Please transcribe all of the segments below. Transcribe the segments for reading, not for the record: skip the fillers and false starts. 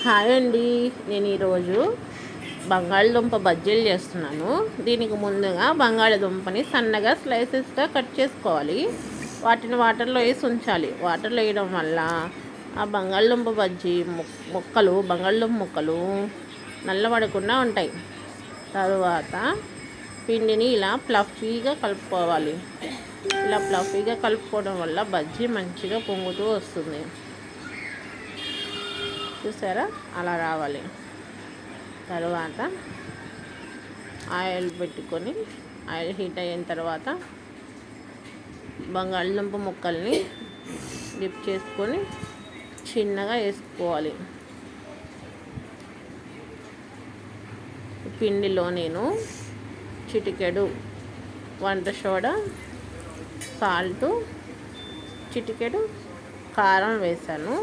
Hi అండి. నేను ఈరోజు బంగాళదుంప బజ్జీలు చేస్తున్నాను. దీనికి ముందుగా బంగాళదుంపని సన్నగా స్లైసెస్గా కట్ చేసుకోవాలి. వాటిని వాటర్లో వేసి ఉంచాలి. వాటర్లో వేయడం వల్ల ఆ బంగాళదుంప బజ్జీ బంగాళదుంప ముక్కలు నల్లబడకుండా ఉంటాయి. తరువాత పిండిని ఇలా ఫ్లఫీగా కలుపుకోవాలి. ఇలా ఫ్లఫీగా కలుపుకోవడం వల్ల బజ్జీ మంచిగా పొంగుతూ వస్తుంది. చూసారా, అలా రావాలి. తర్వాత ఆయిల్ పెట్టుకొని ఆయిల్ హీట్ అయిన తర్వాత బంగాళదుంప ముక్కల్ని డిప్ చేసుకొని చిన్నగా వేసుకోవాలి. పిండిలో నేను చిటికెడు వంట సోడా, సాల్ట్, చిటికెడు కారం వేసాను.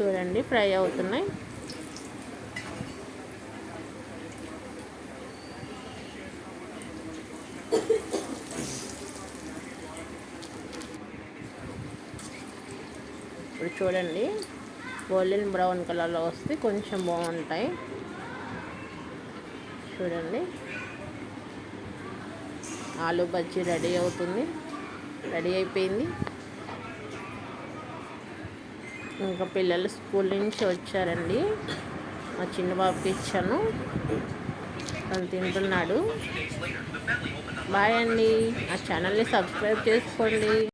చూడండి, ఫ్రై అవుతున్నాయి. ఇప్పుడు చూడండి, గోల్డెన్ బ్రౌన్ కలర్లో వస్తే కొంచెం బాగుంటాయి. చూడండి, ఆలు బజ్జీ రెడీ అయిపోయింది. ఇంకా పిల్లలు స్కూల్ నుంచి వచ్చారండి. మా చిన్న బాబుకి ఇచ్చాను, తను తింటున్నాడు. బాయ్ అండి. ఆ ఛానల్ని సబ్స్క్రైబ్ చేసుకోండి.